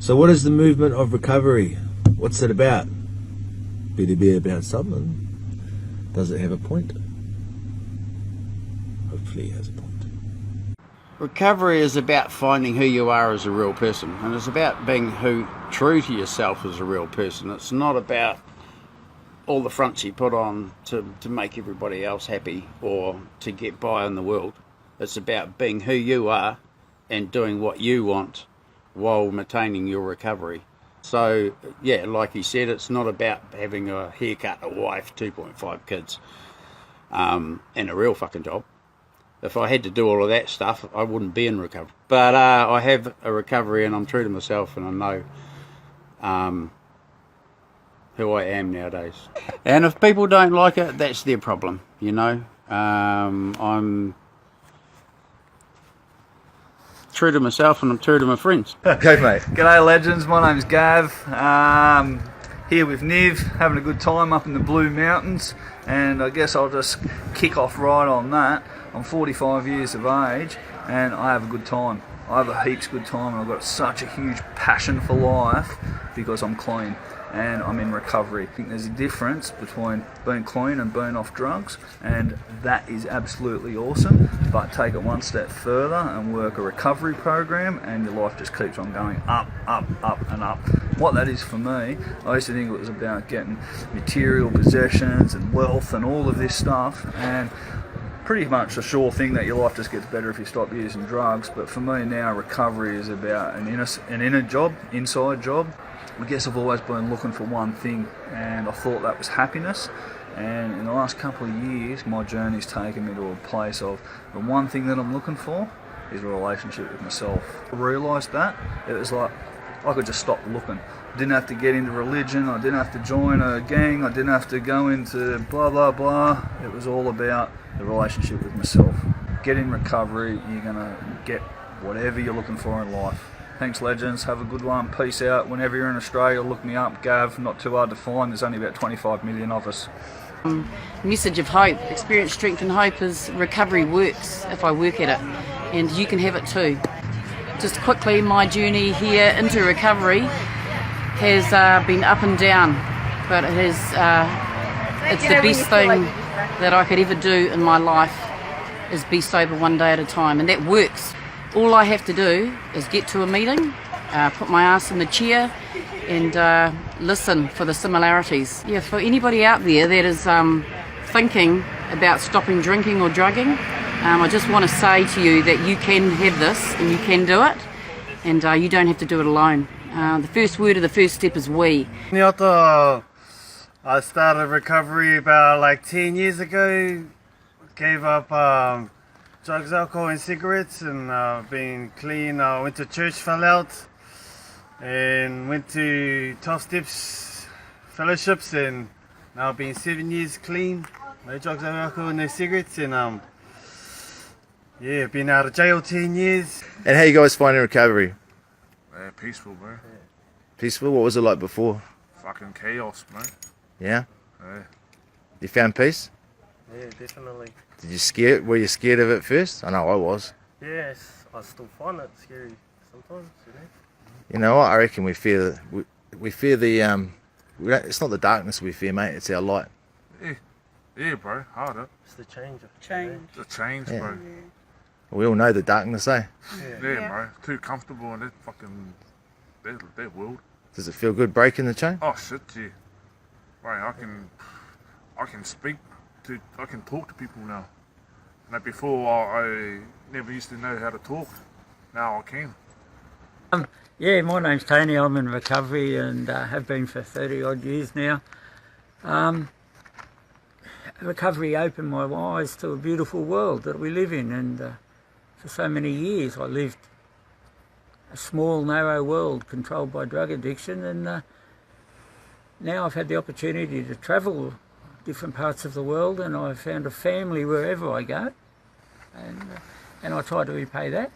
So what is the movement of recovery? What's it about? Better be about something. Does it have a point? Hopefully it has a point. Recovery is about finding who you are as a real person, and it's about being true to yourself as a real person. It's not about all the fronts you put on to make everybody else happy or to get by in the world. It's about being who you are and doing what you want while maintaining your recovery. So, yeah, like he said, it's not about having a haircut, a wife, 2.5 kids, and a real fucking job. If I had to do all of that stuff, I wouldn't be in recovery. But I have a recovery and I'm true to myself and I know who I am nowadays. And if people don't like it, that's their problem, you know. I'm true to myself and I'm true to my friends. Okay, mate. G'day, legends. My name's Gav. Here with Niv, having a good time up in the Blue Mountains, and I guess I'll just kick off right on that. I'm 45 years of age and I have a good time. I have a heaps good time and I've got such a huge passion for life because I'm clean and I'm in recovery. I think there's a difference between being clean and being off drugs, and that is absolutely awesome, but take it one step further and work a recovery program and your life just keeps on going up, up, up and up. What that is for me, I used to think it was about getting material possessions and wealth and all of this stuff, and pretty much a sure thing that your life just gets better if you stop using drugs. But for me now, recovery is about an inner job, inside job. I guess I've always been looking for one thing, and I thought that was happiness. And in the last couple of years, my journey's taken me to a place of the one thing that I'm looking for is a relationship with myself. I realised that it was like I could just stop looking. I didn't have to get into religion, I didn't have to join a gang, I didn't have to go into blah blah blah. It was all about the relationship with myself. Get in recovery, you're gonna get whatever you're looking for in life. Thanks, legends. Have a good one. Peace out. Whenever you're in Australia, look me up. Gav, not too hard to find. There's only about 25 million of us. Message of hope. Experience, strength and hope is recovery works if I work at it. And you can have it too. Just quickly, my journey here into recovery has been up and down. But it has, it's the best thing that I could ever do in my life is be sober one day at a time. And that works. All I have to do is get to a meeting, put my ass in the chair and listen for the similarities. Yeah, for anybody out there that is thinking about stopping drinking or drugging, I just want to say to you that you can have this and you can do it, and you don't have to do it alone. The first word of the first step is we. I started recovery about like 10 years ago, gave up drugs, alcohol and cigarettes, and being clean. I went to church, fell out, and went to 12 steps fellowships, and now I've been 7 years clean, no drugs, no alcohol, no cigarettes, and yeah, been out of jail 10 years. And how you guys finding recovery? Peaceful, bro. Peaceful? What was it like before? Fucking chaos, mate. Yeah? Yeah. You found peace? Yeah, definitely. Were you scared of it first? I know I was. Yes, I still find it scary sometimes, you know. You know what? I reckon we fear the it's not the darkness we fear, mate. It's our light. Yeah, bro. Harder. It's the change. The change, Yeah. bro. We all know the darkness, eh? Yeah, bro. Too comfortable in that fucking that world. Does it feel good breaking the chain? Oh shit, yeah. Bro, I can talk to people now. Now before I never used to know how to talk. Now I can. Yeah, my name's Tony. I'm in recovery and have been for 30 odd years now. Recovery opened my eyes to a beautiful world that we live in, and for so many years I lived a small, narrow world controlled by drug addiction, and now I've had the opportunity to travel different parts of the world, and I've found a family wherever I go, and I try to repay that.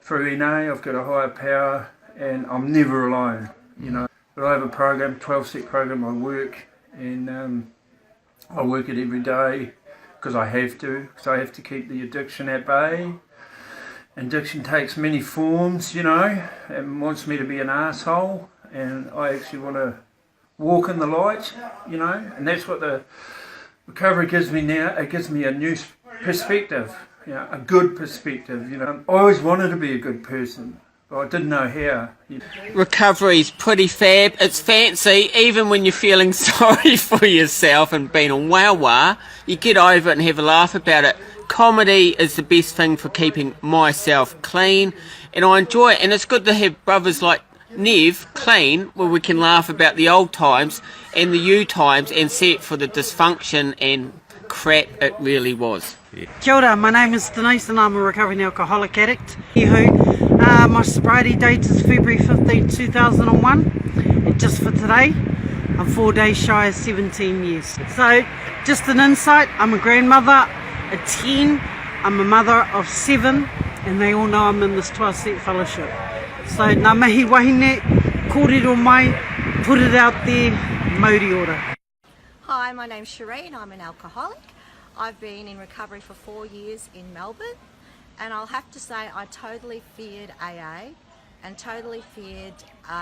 Through NA, I've got a higher power, and I'm never alone, you know. But I have a program, 12-step program I work, and I work it every day because I have to keep the addiction at bay. Addiction takes many forms, you know, and wants me to be an asshole, and I actually want to walk in the light, you know, and that's what the recovery gives me now. It gives me a new perspective, you know, a good perspective, you know. I always wanted to be a good person, but I didn't know how. You know. Recovery's pretty fab. It's fancy, even when you're feeling sorry for yourself and being a wah-wah, you get over it and have a laugh about it. Comedy is the best thing for keeping myself clean, and I enjoy it, and it's good to have brothers like Nev clean, where we can laugh about the old times and the you times and see it for the dysfunction and crap it really was. Kia ora, my name is Denise and I'm a recovering alcoholic addict. My sobriety date is February 15, 2001, and just for today I'm 4 days shy of 17 years. So just an insight, I'm a grandmother, a 10, I'm a mother of 7, and they all know I'm in this 12-step fellowship. So ngā mihi wahine, kōrero mai, put it out there, mauri ora. Hi, my name's Sheree and I'm an alcoholic. I've been in recovery for 4 years in Melbourne, and I'll have to say I totally feared AA and totally feared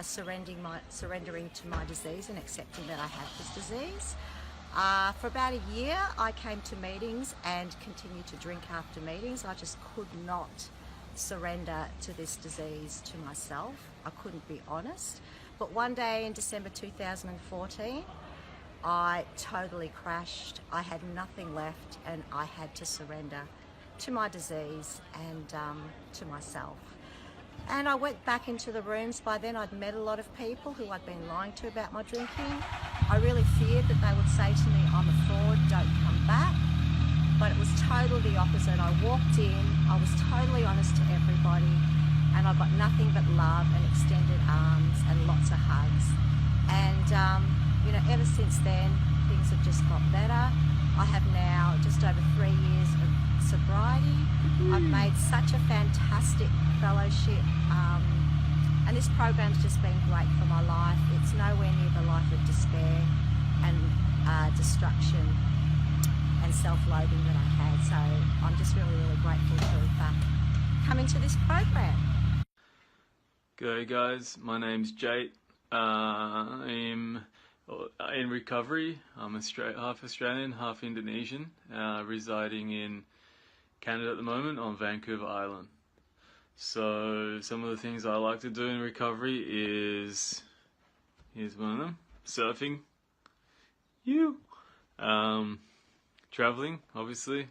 surrendering to my disease and accepting that I have this disease. For about a year I came to meetings and continued to drink after meetings. I just could not surrender to this disease to myself. I couldn't be honest. But one day in December 2014 I totally crashed. I had nothing left and I had to surrender to my disease and to myself. And I went back into the rooms. By then I'd met a lot of people who I'd been lying to about my drinking. I really feared that they would say to me, I'm a fraud, don't come back. But it was totally the opposite. I walked in, I was totally honest to everybody, and I got nothing but love and extended arms and lots of hugs. And you know, ever since then, things have just got better. I have now just over 3 years of sobriety. I've made such a fantastic fellowship, and this program's just been great for my life. It's nowhere near the life of despair and destruction and self-loathing that I had. So I'm just really, really grateful to have come into this program. G'day guys, my name's Jade. I'm in recovery. I'm half Australian, half Indonesian, residing in Canada at the moment on Vancouver Island. So some of the things I like to do in recovery is, here's one of them, surfing, traveling obviously,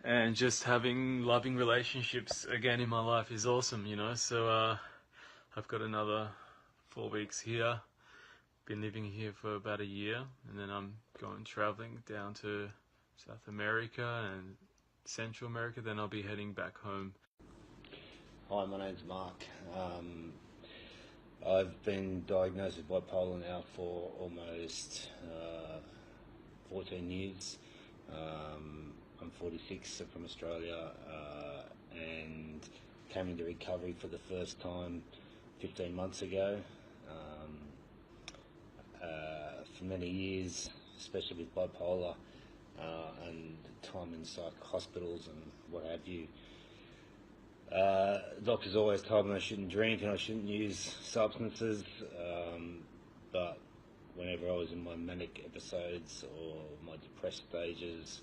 and just having loving relationships again in my life is awesome, you know. So I've got another 4 weeks here. Been living here for about a year, and then I'm going traveling down to South America and Central America, then I'll be heading back home. Hi, my name's Mark. I've been diagnosed with bipolar now for almost 14 years. I'm 46, I'm from Australia, and came into recovery for the first time 15 months ago. For many years, especially with bipolar and time in hospitals and what have you, doctors always told me I shouldn't drink and I shouldn't use substances, but whenever I was in my manic episodes or my depressed stages,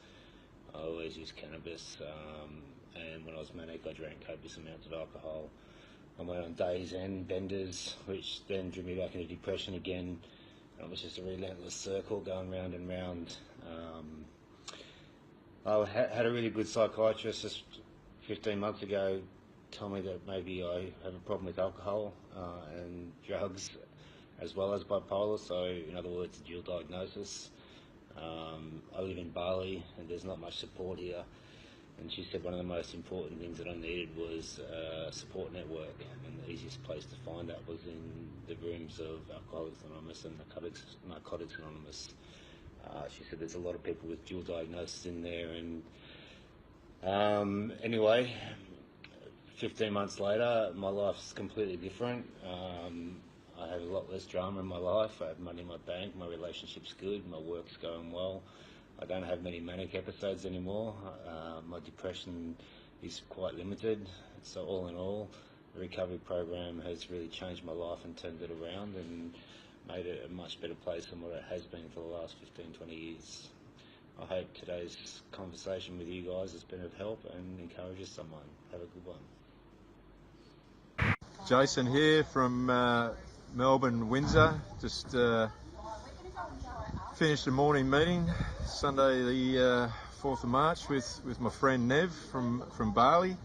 I always used cannabis, and when I was manic I drank copious amounts of alcohol. I went on days and benders, which then drew me back into depression again. It was just a relentless circle going round and round. I had a really good psychiatrist just 15 months ago tell me that maybe I have a problem with alcohol and drugs as well as bipolar, so in other words, a dual diagnosis. I live in Bali and there's not much support here, and she said one of the most important things that I needed was a support network, and the easiest place to find that was in the rooms of Alcoholics Anonymous and Narcotics Anonymous. She said there's a lot of people with dual diagnosis in there, and anyway, 15 months later, my life's completely different. I have a lot less drama in my life. I have money in my bank, my relationship's good, my work's going well. I don't have many manic episodes anymore. My depression is quite limited. So all in all, the recovery program has really changed my life and turned it around and made it a much better place than what it has been for the last 15-20 years. I hope today's conversation with you guys has been of help and encourages someone. Have a good one. Jason here from Melbourne, Windsor. Just finished a morning meeting Sunday the 4th of March with my friend Nev from Bali.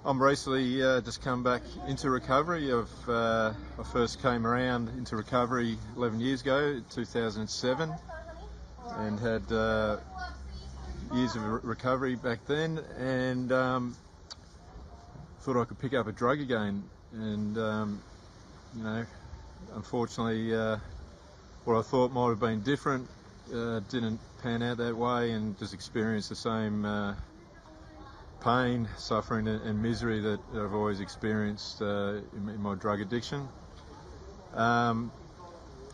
I'm recently just come back into recovery. I first came around into recovery 11 years ago, 2007, and had years of recovery back then, and thought I could pick up a drug again. And you know, unfortunately, what I thought might have been different didn't pan out that way, and just experienced the same pain, suffering and misery that I've always experienced in my drug addiction.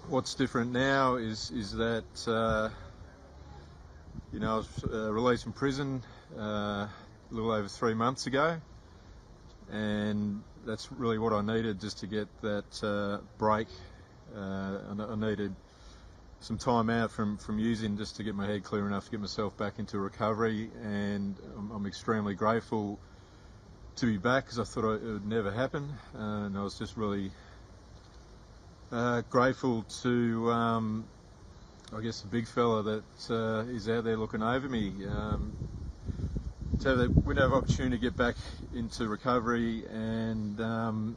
What's different now is that you know, I was released from prison a little over 3 months ago, and that's really what I needed, just to get that break. I needed some time out from using, just to get my head clear enough to get myself back into recovery, and I'm extremely grateful to be back, because I thought it would never happen, and I was just really grateful to I guess the big fella that is out there looking over me, to have the window of opportunity to get back into recovery. And I'm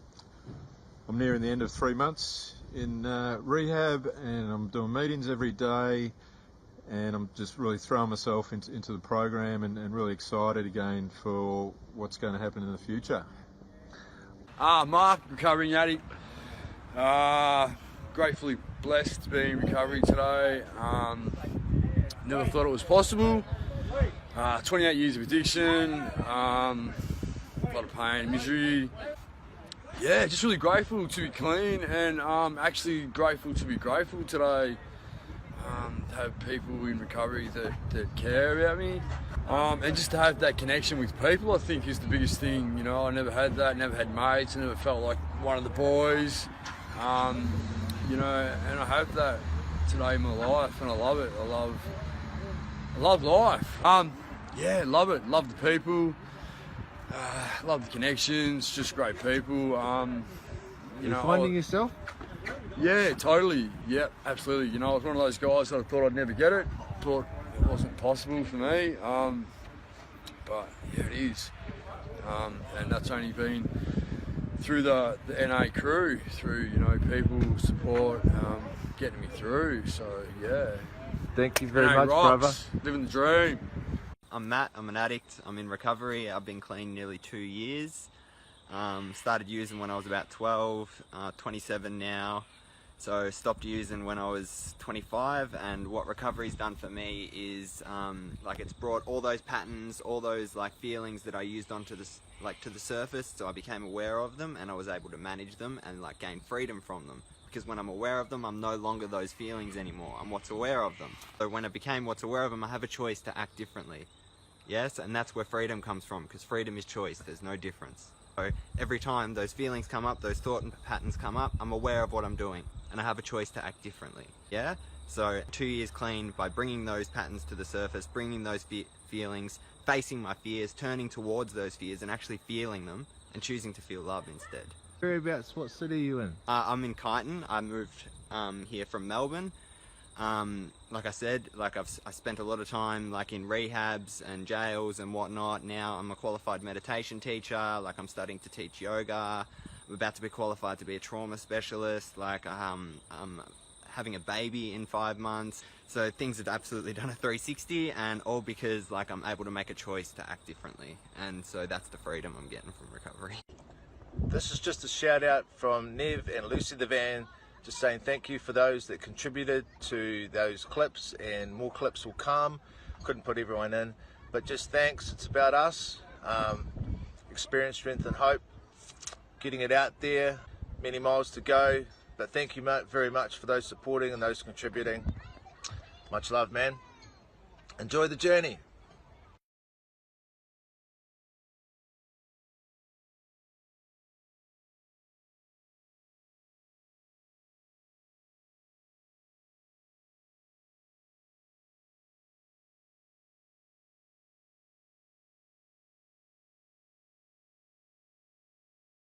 nearing the end of 3 months in rehab, and I'm doing meetings every day, and I'm just really throwing myself into the program, and really excited again for what's going to happen in the future. Mark, recovering addict. Gratefully blessed to be in recovery today. Never thought it was possible. 28 years of addiction, a lot of pain, misery. Yeah, just really grateful to be clean, and actually grateful to be grateful today. To have people in recovery that care about me, and just to have that connection with people, I think, is the biggest thing. You know, I never had that, never had mates, I never felt like one of the boys. You know, and I have that today in my life, and I love it. I love life. Yeah, love it. Love the people. Love the connections. Just great people. You know, finding yourself? Yeah, totally. Yeah, absolutely. You know, I was one of those guys that I thought I'd never get it. Thought it wasn't possible for me. But yeah, it is. And that's only been through the NA crew, through, you know, people, support, getting me through. So yeah. Thank you very much, rocks, brother. Living the dream. I'm Matt, I'm an addict, I'm in recovery. I've been clean nearly 2 years. Started using when I was about 12, 27 now. So stopped using when I was 25, and what recovery's done for me is like, it's brought all those patterns, all those like feelings that I used onto this, like, to the surface, so I became aware of them, and I was able to manage them and like gain freedom from them. Because when I'm aware of them, I'm no longer those feelings anymore. I'm what's aware of them. So when I became what's aware of them, I have a choice to act differently. Yes, and that's where freedom comes from, because freedom is choice. There's no difference. So every time those feelings come up, those thought patterns come up, I'm aware of what I'm doing, and I have a choice to act differently. Yeah? So 2 years clean by bringing those patterns to the surface, bringing those feelings, facing my fears, turning towards those fears and actually feeling them, and choosing to feel love instead. Whereabouts, what city are you in? I'm in Kyneton. I moved here from Melbourne. Like I said, like I spent a lot of time like in rehabs and jails and whatnot. Now I'm a qualified meditation teacher. Like, I'm studying to teach yoga. I'm about to be qualified to be a trauma specialist. Like, I'm having a baby in 5 months. So things have absolutely done a 360, and all because like I'm able to make a choice to act differently. And so that's the freedom I'm getting from recovery. This is just a shout out from Nev and Lucy the Van, just saying thank you for those that contributed to those clips, and more clips will come. Couldn't put everyone in, but just thanks. It's about us. Experience, strength and hope. Getting it out there. Many miles to go, but thank you very much for those supporting and those contributing. Much love, man. Enjoy the journey.